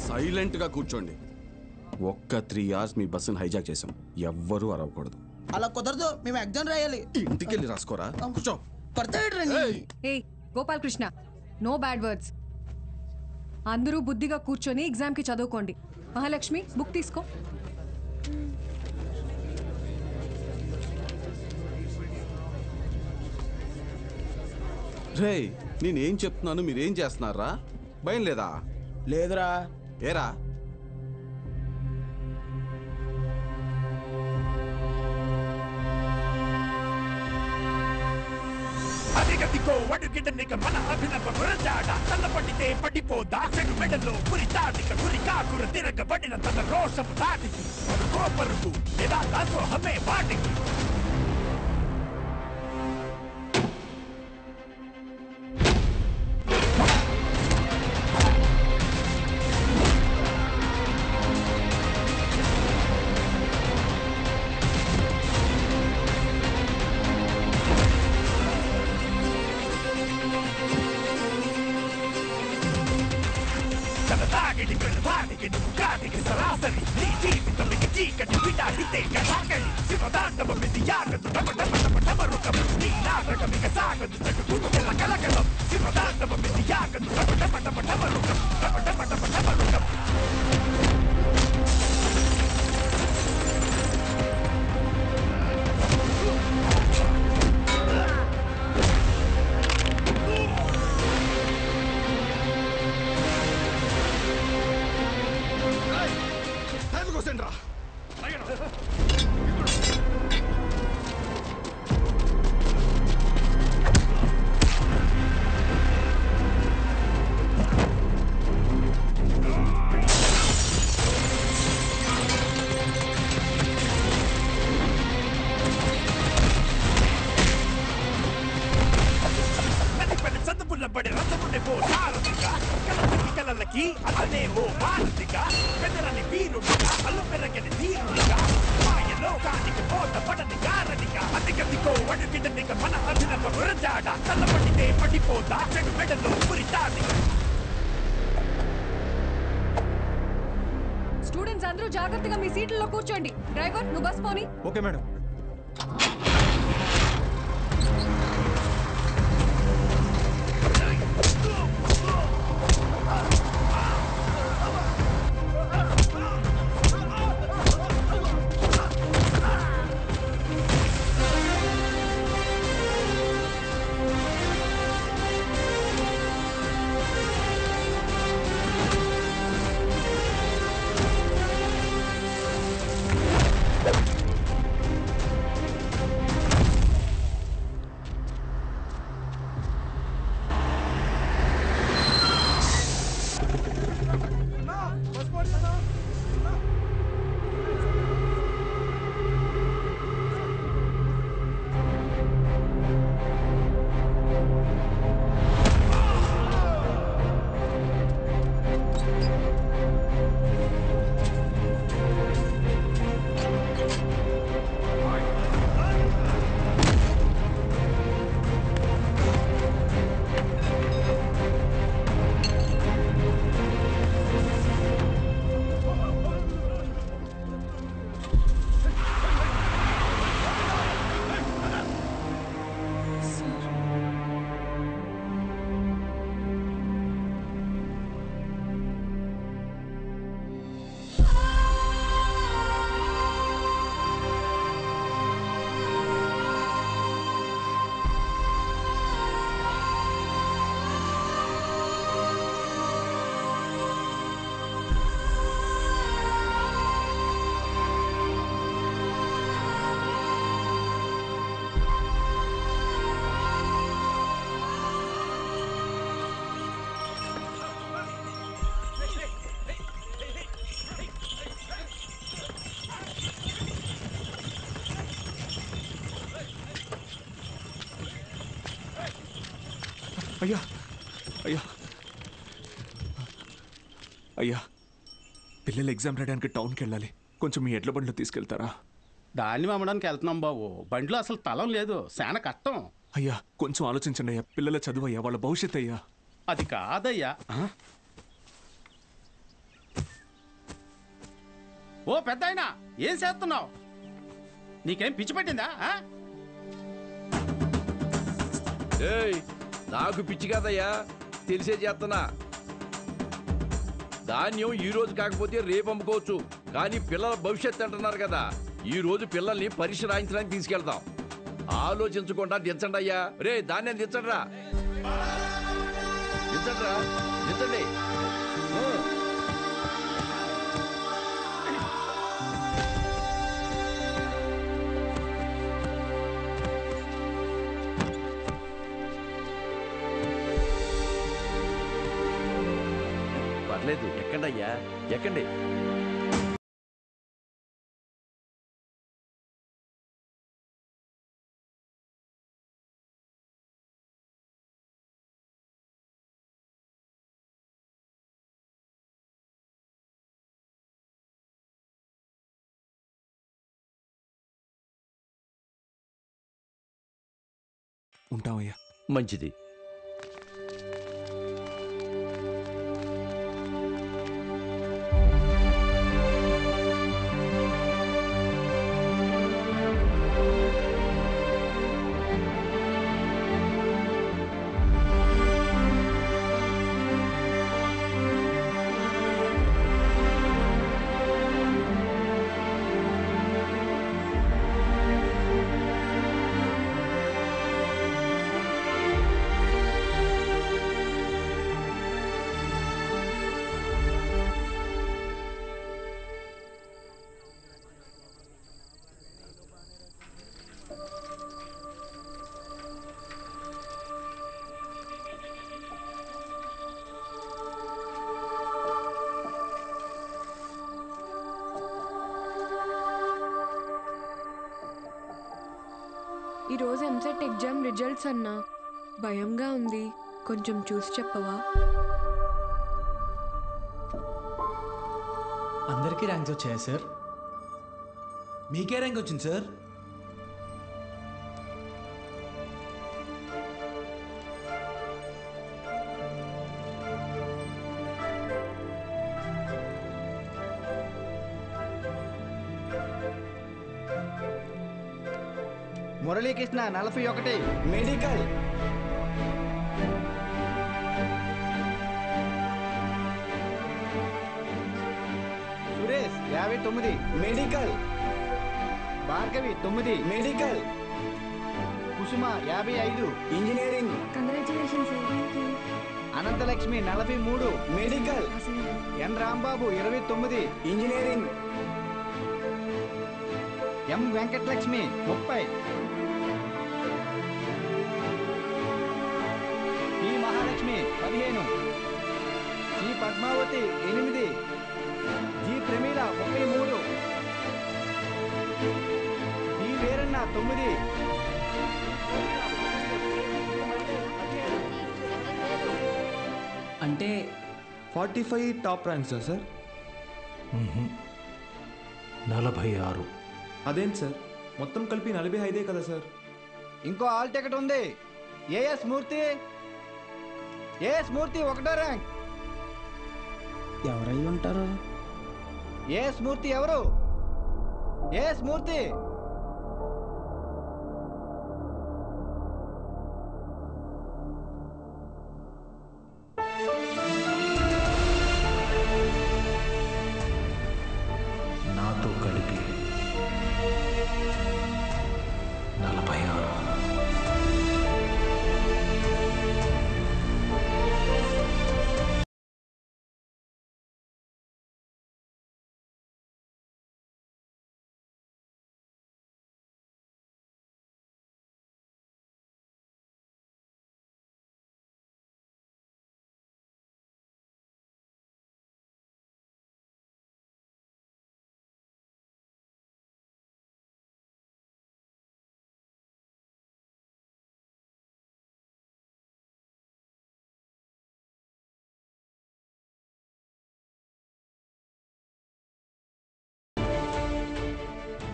సైలెంట్గా కూర్చోండి. ఒక్క 3 hours మీ బస్సును హైజాక్ చేసాం. ఎవ్వరూ అరవకూడదు. అలా కుదరదు, మేము ఎగ్జామ్ రాయాలి. ఇంటికి వెళ్ళి రాసుకోరా. కూర్చో. Gopal Krishna, no bad words. అందరూ బుద్ధిగా కూర్చొని ఎగ్జామ్కి చదువుకోండి. మహాలక్ష్మి, బుక్ తీసుకో. రే, నేనేం చెప్తున్నాను మీరేం చేస్తున్నారా? భయం లేదా? లేదురా. ఏరా? అదిగదిగో అడుగిడనిక మన అభినవ గురజాడ తల్లపడితే పడిపోదా చెడు మెడలో పురి తాటిక గురి కాకుర తిరగబడిన తన రోషము దాటికి కోపరుకు లేదా దాసోహమే వాటికి సరాసరి నీ జీవితం చీకటి విడాడితే కసాగలి శివదాండవ విధియాగదు టమరుకం నీ నాటకమిక సాగదు జగకుల కలకలం శివదాండవ విధియాగదు టమరుకం టమరుకం అనే ఓ భారతిగా పెదరని వీరుడిగా అల్లు పెరగని తీరుడిగా మాయలోకానికి పోత పడని గారడిగా అతిగతికో అడుగిడనిక మన అభినవ గురజాడ తల్లపడితే పడిపోదా చెడు మెడలో పురి తాటిక. స్టూడెంట్స్ అందరూ జాగ్రత్తగా మీ సీట్లలో కూర్చోండి. డ్రైవర్, నువ్వు బస్ పోని. Okay madam. అయ్యా అయ్యా అయ్యా, పిల్లలు ఎగ్జామ్ రాయడానికి టౌన్కి వెళ్ళాలి. కొంచెం మీ ఎడ్ల బండిలో తీసుకెళ్తారా? దాన్ని అమ్మడానికి వెళ్తున్నాం బాబు. బండిలో అసలు తలం లేదు, చాలా కష్టం. అయ్యా కొంచెం ఆలోచించండి అయ్యా. పిల్లల చదువు అయ్యా, వాళ్ళ భవిష్యత్ అయ్యా. అది కాదయ్యా. ఓ పెద్దాయనా, ఏం చేస్తున్నావు? నీకేం పిచ్చి పట్టిందా? నాకు పిచ్చి కదయ్యా, తెలిసే చేస్తున్నా. ధాన్యం ఈ రోజు కాకపోతే రేపు అమ్ముకోవచ్చు, కానీ పిల్లల భవిష్యత్తు అంటున్నారు కదా, ఈ రోజు పిల్లల్ని పరీక్ష రాయించడానికి తీసుకెళ్తాం. ఆలోచించకుండా దించండి అయ్యా. రే ధాన్యం దించండిరా, దించండిరా, దించండి. పర్లేదు, ఎక్కండి అయ్యా, ఎక్కండి. ఉంటామయ్యా. మంచిది. ఈరోజు ఎంసెట్ ఎగ్జామ్ రిజల్ట్స్ అన్నా, భయంగా ఉంది, కొంచెం చూసి చెప్పవా? అందరికీ ర్యాంక్స్ వచ్చాయా సార్? మీకే ర్యాంక్ వచ్చింది sir? Muralikrishna 41 medical. Suresh 59 medical. Bhargavi 9 medical. Kusuma 55 engineering. Congratulations sir. Thank you. Ananthalakshmi 43 medical. N Rambabu 29 engineering. M Venkatalakshmi 30. P Mahalakshmi 15. C Padmavathi 8. G Pramila 33. D Veeranna 9. అంటే 45 టాప్ ర్యాంక్స్ సార్? 46. అదేంటి సార్, మొత్తం కలిపి 45 కదా సార్? ఇంకో ఆల్ టికెట్ ఉంది. ఏఎస్ మూర్తి 1వ ర్యాంక్. ఎవరై ఉంటారు? ఏఎస్ మూర్తి ఎవరు? ఏఎస్ మూర్తి. నాతో కలిపి 46.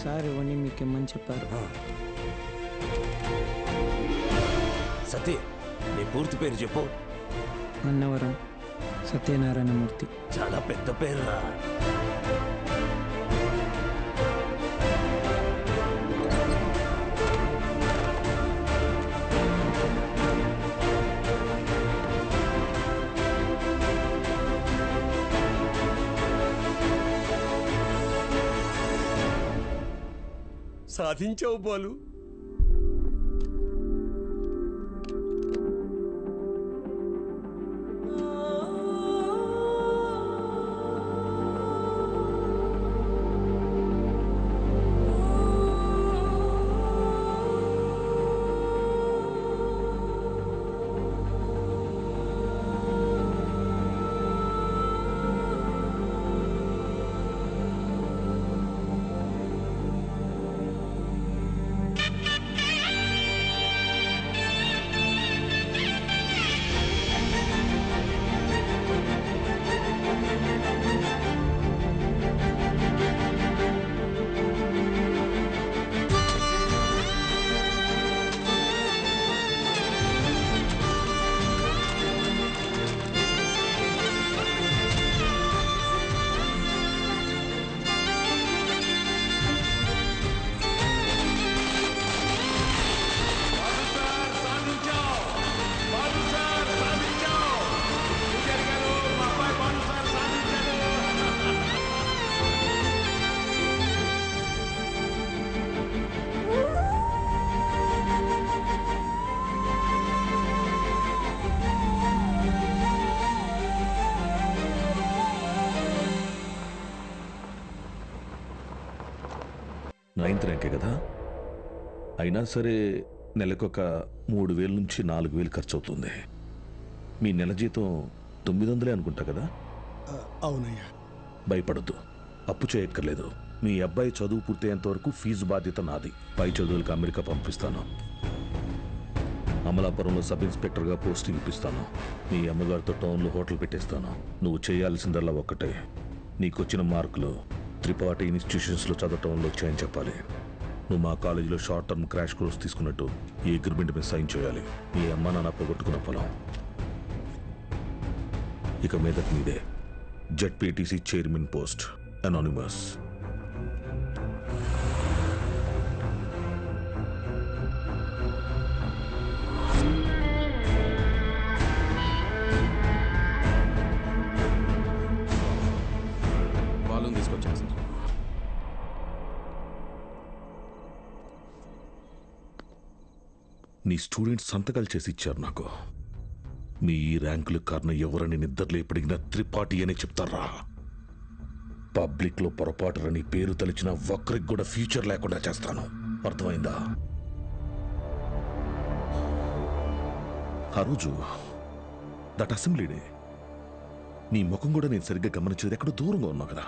సార్ ఇవన్నీ మీకు ఇమ్మని చెప్పారు. సతీ, నీ పూర్తి పేరు చెప్పు. అన్నవరం సత్యనారాయణమూర్తి. చాలా పెద్ద పేరురా. సాధించావు బాలు. నైన్త్ ర్యాంకే కదా, అయినా సరే నెలకొక 3,000 నుంచి 4,000 ఖర్చు అవుతుంది. మీ నెల జీతం 900 అనుకుంటా కదా? అవునయ్యా. భయపడద్దు, అప్పు చేయక్కర్లేదు. మీ అబ్బాయి చదువు పూర్తయ్యేంత వరకు ఫీజు బాధ్యత నాది. పై చదువులకు అమెరికా పంపిస్తాను. అమలాపురంలో సబ్ ఇన్స్పెక్టర్గా పోస్టింగ్ ఇప్పిస్తాను. మీ అమ్మగారితో టౌన్లో హోటల్ పెట్టేస్తాను. నువ్వు చేయాల్సిందల్లా ఒక్కటే, నీకొచ్చిన మార్కులు త్రిపాఠి ఇన్స్టిట్యూషన్స్లో చదవటంలో వచ్చాయని చెప్పాలి. నువ్వు మా కాలేజీలో షార్ట్ టర్మ్ క్రాష్ కోర్స్ తీసుకున్నట్టు ఈ అగ్రిమెంట్ మీద సైన్ చేయాలి. మీ అమ్మ నాన్న పోగొట్టుకున్న పొలం ఇక మీదట మీదే. ZPTC chairman post, anonymous. Balloon తీసుకొచ్చాను సార్. నీ స్టూడెంట్స్ సంతకాలు చేసి ఇచ్చారు నాకు. మీ ఈ ర్యాంకుల కారణం ఎవరని నిద్రలో ఎప్పటికినా త్రిపాఠి అనే చెప్తారా? పబ్లిక్లో పొరపాటురని పేరు తలిచిన ఒక్కరికి కూడా ఫ్యూచర్ లేకుండా చేస్తాను. అర్థమైందా? ఆ రోజు దట్ అసెంబ్లీ డే నీ ముఖం కూడా నేను సరిగ్గా గమనించేది. ఎక్కడో దూరంగా ఉన్నావు కదా,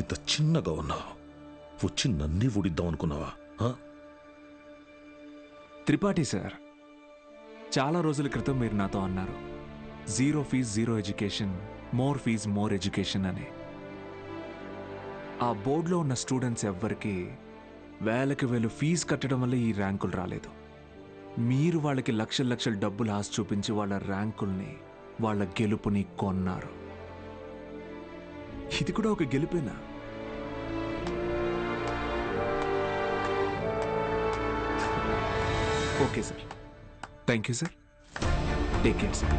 ఇంత చిన్నగా ఉన్నావు. వచ్చి నన్నే ఊడిద్దాం అనుకున్నావా? త్రిపాఠి సార్, చాలా రోజుల క్రితం మీరు నాతో అన్నారు, 0 fees 0 education, more fees more education అని. ఆ బోర్డులో ఉన్న స్టూడెంట్స్ ఎవ్వరికి వేలకి వేలు ఫీజు కట్టడం వల్ల ఈ ర్యాంకులు రాలేదు. మీరు వాళ్ళకి లక్షల లక్షల డబ్బులు ఆశ చూపించి వాళ్ళ ర్యాంకుల్ని, వాళ్ళ గెలుపుని కొన్నారు. ఇది కూడా ఒక గెలుపేనా? Okay sir, thank you sir, take care sir.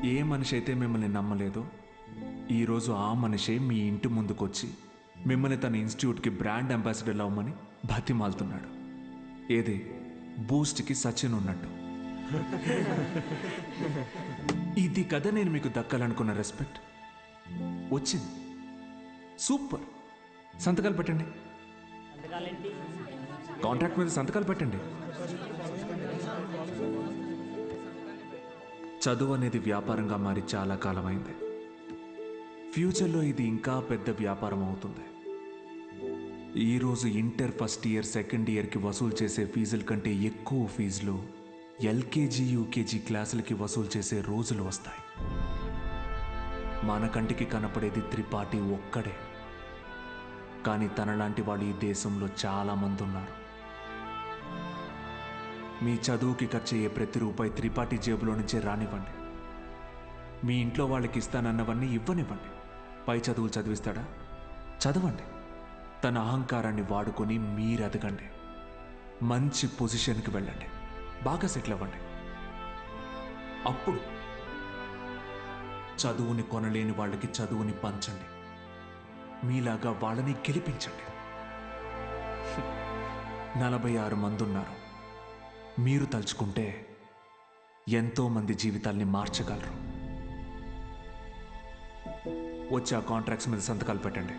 ఏ మనిషి అయితే మిమ్మల్ని నమ్మలేదో ఈరోజు ఆ మనిషే మీ ఇంటి ముందుకొచ్చి మిమ్మల్ని తన ఇన్స్టిట్యూట్కి బ్రాండ్ అంబాసిడర్ అవ్వమని బతిమాలుతున్నాడు. ఏదే బూస్ట్కి సచిన్ ఉన్నట్టు. ఇది కదా నేను మీకు దక్కాలనుకున్న రెస్పెక్ట్. వచ్చింది. సూపర్. సంతకాలు పెట్టండి. కాంట్రాక్ట్ మీద సంతకాలు పెట్టండి. చదువు అనేది వ్యాపారంగా మారి చాలా కాలమైంది. ఫ్యూచర్లో ఇది ఇంకా పెద్ద వ్యాపారం అవుతుంది. ఈరోజు ఇంటర్ ఫస్ట్ ఇయర్, సెకండ్ ఇయర్కి వసూలు చేసే ఫీజుల కంటే ఎక్కువ ఫీజులు ఎల్కేజీ, యూకేజీ క్లాసులకి వసూలు చేసే రోజులు వస్తాయి. మన కంటికి కనపడేది త్రిపాఠి ఒక్కడే. కానీ తనలాంటి వాళ్ళు ఈ దేశంలో చాలామంది ఉన్నారు. మీ చదువుకి ఖర్చు అయ్యే ప్రతి రూపాయి త్రిపాఠి జేబులో నుంచే రానివ్వండి. మీ ఇంట్లో వాళ్ళకి ఇస్తానన్నవన్నీ ఇవ్వనివ్వండి. పై చదువులు చదివిస్తాడా? చదవండి. తన అహంకారాన్ని వాడుకొని మీరు ఎదగండి. మంచి పొజిషన్కి వెళ్ళండి. బాగా సెటిల్ అవ్వండి. అప్పుడు చదువుని కొనలేని వాళ్ళకి చదువుని పంచండి. మీలాగా వాళ్ళని గెలిపించండి. 46 మంది ఉన్నారు. మీరు తలుచుకుంటే ఎంతో మంది జీవితాల్ని మార్చగలరు. వచ్చి ఆ కాంట్రాక్ట్స్ మీద సంతకాలు పెట్టండి.